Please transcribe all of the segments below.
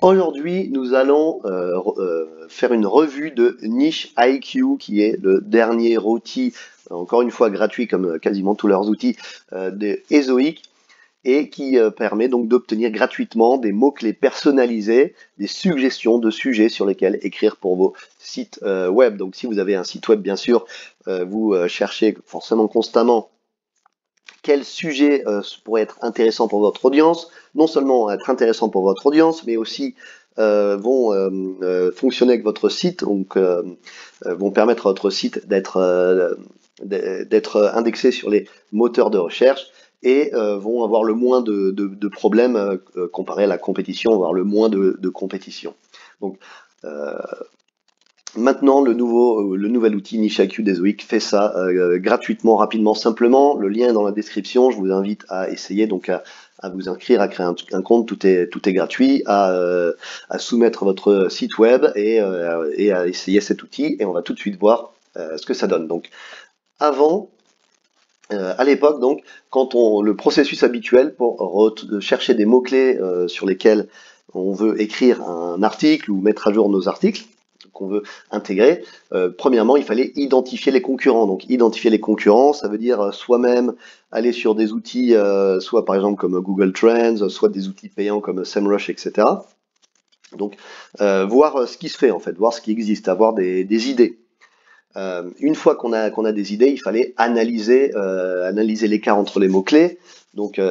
Aujourd'hui, nous allons faire une revue de Niche IQ, qui est le dernier outil, encore une fois gratuit comme quasiment tous leurs outils, de Ezoic, et qui permet donc d'obtenir gratuitement des mots-clés personnalisés, des suggestions de sujets sur lesquels écrire pour vos sites web. Donc si vous avez un site web, bien sûr, vous cherchez forcément constamment quel sujet pourrait être intéressant pour votre audience, non seulement être intéressant pour votre audience, mais aussi vont fonctionner avec votre site, donc vont permettre à votre site d'être indexé sur les moteurs de recherche et vont avoir le moins de problèmes comparé à la compétition, avoir le moins de compétition. Donc maintenant, le nouvel outil NicheIQ d'Ezoic fait ça gratuitement, rapidement, simplement. Le lien est dans la description. Je vous invite à essayer, donc à vous inscrire, à créer un compte. Tout est gratuit, à soumettre votre site web et à essayer cet outil. Et on va tout de suite voir ce que ça donne. Donc, avant, à l'époque, donc, quand le processus habituel pour chercher des mots-clés sur lesquels on veut écrire un article ou mettre à jour nos articles qu'on veut intégrer, premièrement, il fallait identifier les concurrents. Donc, identifier les concurrents, ça veut dire soi-même aller sur des outils, soit par exemple comme Google Trends, soit des outils payants comme SEMrush, etc. Donc, voir ce qui se fait en fait, voir ce qui existe, avoir des idées. Une fois qu'on a des idées, il fallait analyser l'écart entre les mots-clés. Donc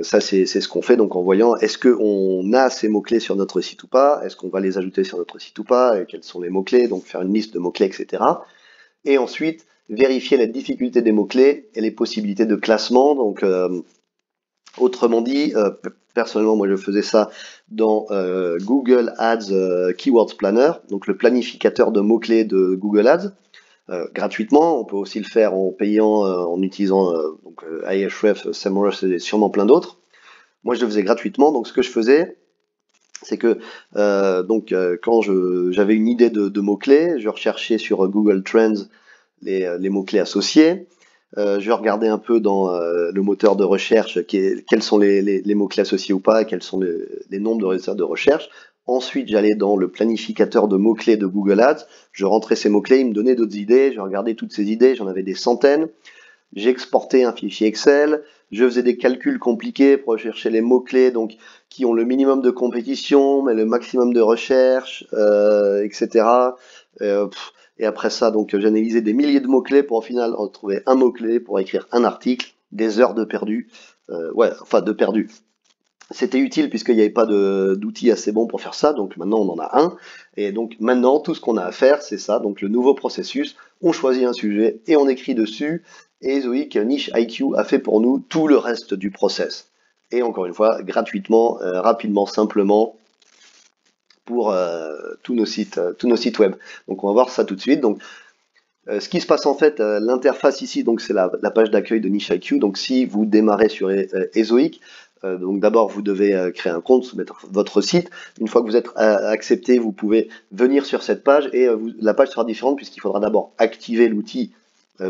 ça c'est ce qu'on fait, donc en voyant est-ce qu'on a ces mots-clés sur notre site ou pas, est-ce qu'on va les ajouter sur notre site ou pas, et quels sont les mots-clés, donc faire une liste de mots-clés, etc. Et ensuite vérifier la difficulté des mots-clés et les possibilités de classement. Donc autrement dit, personnellement moi je faisais ça dans Google Ads Keywords Planner, donc le planificateur de mots-clés de Google Ads. Gratuitement, on peut aussi le faire en payant, en utilisant donc, Ahrefs, SEMrush et sûrement plein d'autres. Moi, je le faisais gratuitement, donc ce que je faisais, c'est que quand j'avais une idée de mots-clés, je recherchais sur Google Trends les mots-clés associés. Je regardais un peu dans le moteur de recherche quels sont les mots-clés associés ou pas, quels sont les nombres de résultats de recherche. Ensuite, j'allais dans le planificateur de mots-clés de Google Ads, je rentrais ces mots-clés, il me donnait d'autres idées, je regardais toutes ces idées, j'en avais des centaines. J'exportais un fichier Excel, je faisais des calculs compliqués pour rechercher les mots-clés donc qui ont le minimum de compétition, mais le maximum de recherche, etc. Et après ça, donc j'analysais des milliers de mots-clés pour au final en trouver un mot-clé pour écrire un article, des heures de perdu, de perdu. C'était utile puisqu'il n'y avait pas d'outils assez bons pour faire ça, donc maintenant on en a un. Et donc maintenant, tout ce qu'on a à faire, c'est ça, donc le nouveau processus, on choisit un sujet et on écrit dessus, et Ezoic Niche IQ a fait pour nous tout le reste du process. Et encore une fois, gratuitement, rapidement, simplement, pour tous nos sites web. Donc on va voir ça tout de suite. Donc ce qui se passe en fait, l'interface ici, donc c'est la page d'accueil de Niche IQ. Donc si vous démarrez sur Ezoic, donc d'abord vous devez créer un compte, soumettre votre site. Une fois que vous êtes accepté, vous pouvez venir sur cette page et la page sera différente puisqu'il faudra d'abord activer l'outil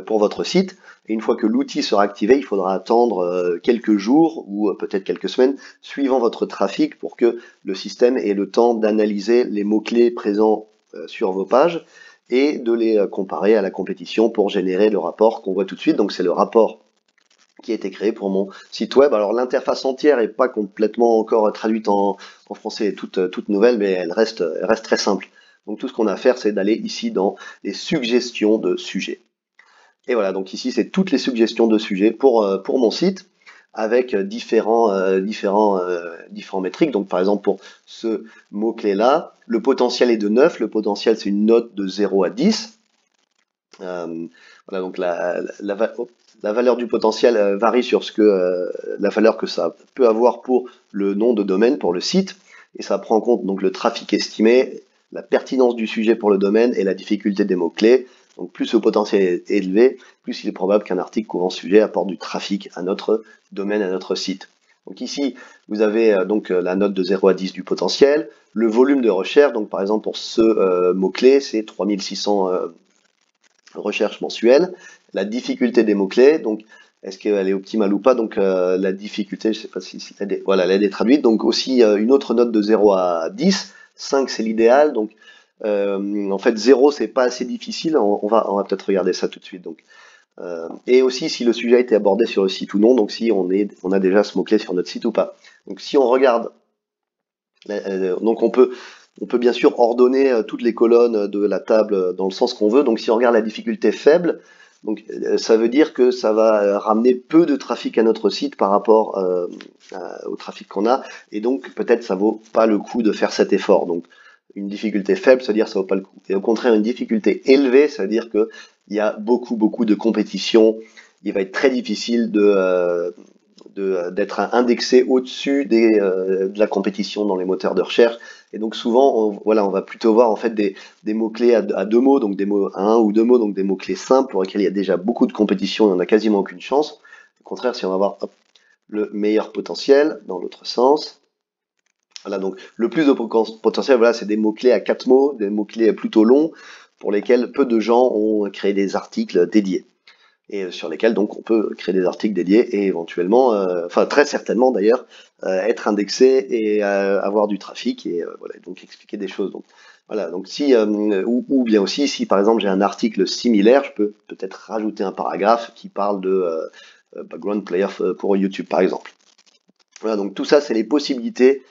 pour votre site. Et une fois que l'outil sera activé, il faudra attendre quelques jours ou peut-être quelques semaines suivant votre trafic pour que le système ait le temps d'analyser les mots-clés présents sur vos pages et de les comparer à la compétition pour générer le rapport qu'on voit tout de suite. Donc c'est le rapport qui a été créé pour mon site web. Alors l'interface entière n'est pas complètement encore traduite en français, toute nouvelle, mais elle reste très simple. Donc tout ce qu'on a à faire, c'est d'aller ici dans les suggestions de sujets. Et voilà, donc ici c'est toutes les suggestions de sujets pour mon site, avec différents métriques. Donc par exemple pour ce mot-clé là, le potentiel est de 9, le potentiel c'est une note de 0 à 10. Voilà, donc la valeur du potentiel varie sur la valeur que ça peut avoir pour le nom de domaine, pour le site, et ça prend en compte donc le trafic estimé, la pertinence du sujet pour le domaine et la difficulté des mots-clés. Donc plus le potentiel est élevé, plus il est probable qu'un article couvrant ce sujet apporte du trafic à notre domaine, à notre site. Donc ici, vous avez donc la note de 0 à 10 du potentiel, le volume de recherche, donc par exemple pour ce mot-clé, c'est 3600 recherches mensuelles, la difficulté des mots-clés, donc est-ce qu'elle est optimale ou pas. Donc la difficulté, je sais pas si voilà, elle est traduite. Donc aussi une autre note de 0 à 10. 5 c'est l'idéal. Donc en fait 0 c'est pas assez difficile. On va peut-être regarder ça tout de suite. Donc et aussi si le sujet a été abordé sur le site ou non. Donc si on a déjà ce mot-clé sur notre site ou pas. Donc si on regarde, donc on peut bien sûr ordonner toutes les colonnes de la table dans le sens qu'on veut. Donc si on regarde la difficulté faible, donc ça veut dire que ça va ramener peu de trafic à notre site par rapport au trafic qu'on a, et donc peut-être ça vaut pas le coup de faire cet effort. Donc une difficulté faible, ça veut dire que ça vaut pas le coup. Et au contraire, une difficulté élevée, ça veut dire que il y a beaucoup de compétition. Il va être très difficile d'être indexé au-dessus de la compétition dans les moteurs de recherche. Et donc souvent, on va plutôt voir en fait des mots-clés à deux mots, donc des mots à un ou deux mots, donc des mots-clés simples pour lesquels il y a déjà beaucoup de compétition et on n'a quasiment aucune chance. Au contraire, si on va avoir le meilleur potentiel dans l'autre sens, voilà, donc le plus de potentiel, voilà, c'est des mots-clés à 4 mots, des mots-clés plutôt longs, pour lesquels peu de gens ont créé des articles dédiés. Et sur lesquels donc on peut créer des articles dédiés et éventuellement, enfin très certainement d'ailleurs, être indexé et avoir du trafic et voilà, donc expliquer des choses. Donc voilà, donc si ou bien aussi si par exemple j'ai un article similaire, je peux peut-être rajouter un paragraphe qui parle de background player pour YouTube par exemple. Voilà, donc tout ça c'est les possibilités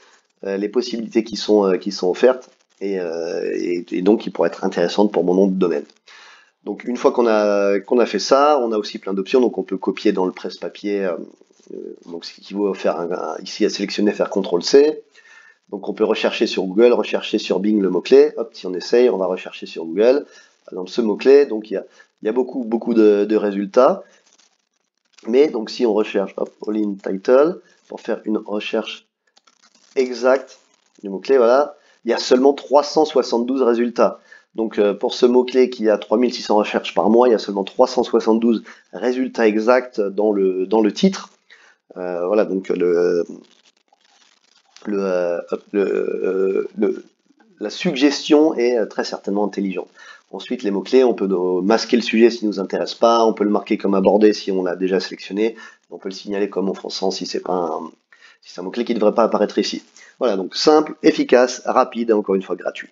qui sont offertes et donc qui pourraient être intéressantes pour mon nom de domaine. Donc une fois qu'on a fait ça, on a aussi plein d'options. Donc on peut copier dans le presse-papier, donc ce qui équivaut à faire ici à sélectionner, faire CTRL-C. Donc on peut rechercher sur Google, rechercher sur Bing le mot-clé. Hop, si on essaye, on va rechercher sur Google. Par exemple ce mot-clé, donc il y a beaucoup de résultats. Mais donc si on recherche, hop, all in title, pour faire une recherche exacte du mot-clé, voilà, il y a seulement 372 résultats. Donc pour ce mot-clé qui a 3600 recherches par mois, il y a seulement 372 résultats exacts dans le titre. Voilà, donc la suggestion est très certainement intelligente. Ensuite, les mots-clés, on peut masquer le sujet s'il ne nous intéresse pas, on peut le marquer comme abordé si on l'a déjà sélectionné, on peut le signaler comme offensant si c'est un mot-clé qui ne devrait pas apparaître ici. Voilà, donc simple, efficace, rapide et encore une fois gratuit.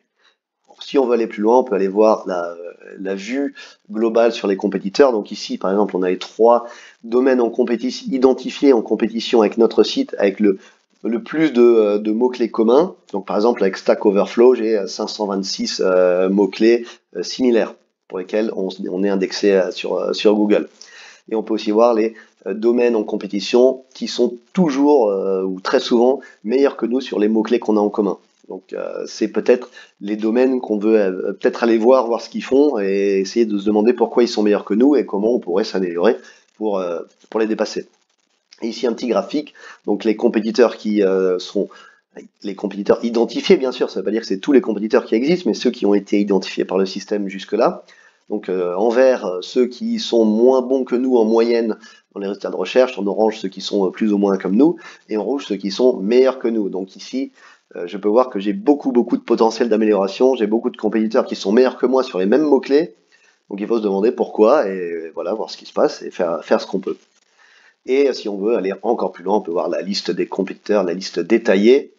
Si on veut aller plus loin, on peut aller voir la vue globale sur les compétiteurs. Donc ici, par exemple, on a les 3 domaines identifiés en compétition avec notre site, avec le plus de mots-clés communs. Donc par exemple, avec Stack Overflow, j'ai 526 mots-clés similaires pour lesquels on est indexé sur Google. Et on peut aussi voir les domaines en compétition qui sont toujours ou très souvent meilleurs que nous sur les mots-clés qu'on a en commun. Donc c'est peut-être les domaines qu'on veut peut-être aller voir ce qu'ils font et essayer de se demander pourquoi ils sont meilleurs que nous et comment on pourrait s'améliorer pour les dépasser. Et ici un petit graphique, donc les compétiteurs qui sont les compétiteurs identifiés, bien sûr, ça ne veut pas dire que c'est tous les compétiteurs qui existent, mais ceux qui ont été identifiés par le système jusque-là. Donc en vert, ceux qui sont moins bons que nous en moyenne dans les résultats de recherche, en orange ceux qui sont plus ou moins comme nous, et en rouge ceux qui sont meilleurs que nous. Donc ici, je peux voir que j'ai beaucoup de potentiel d'amélioration, j'ai beaucoup de compétiteurs qui sont meilleurs que moi sur les mêmes mots-clés, donc il faut se demander pourquoi, et voilà, voir ce qui se passe, et faire ce qu'on peut. Et si on veut aller encore plus loin, on peut voir la liste des compétiteurs, la liste détaillée,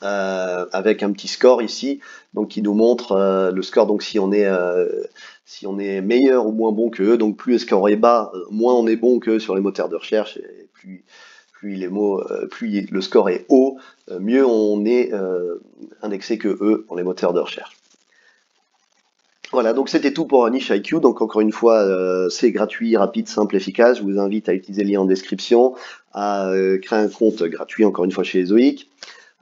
avec un petit score ici, donc qui nous montre le score. Donc si on est meilleur ou moins bon que eux, donc plus le score est bas, moins on est bon que sur les moteurs de recherche, et plus le score est haut, mieux on est indexé que eux dans les moteurs de recherche. Voilà, donc c'était tout pour Niche IQ. Donc encore une fois, c'est gratuit, rapide, simple, efficace. Je vous invite à utiliser le lien en description, à créer un compte gratuit encore une fois chez Ezoic,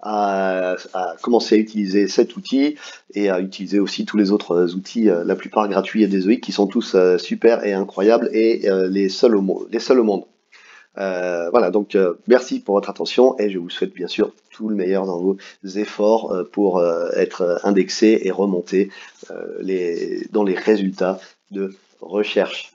à commencer à utiliser cet outil et à utiliser aussi tous les autres outils, la plupart gratuits d'Ezoic, qui sont tous super et incroyables et les seuls au monde. Voilà, donc merci pour votre attention et je vous souhaite bien sûr tout le meilleur dans vos efforts pour être indexé et remonter dans les résultats de recherche.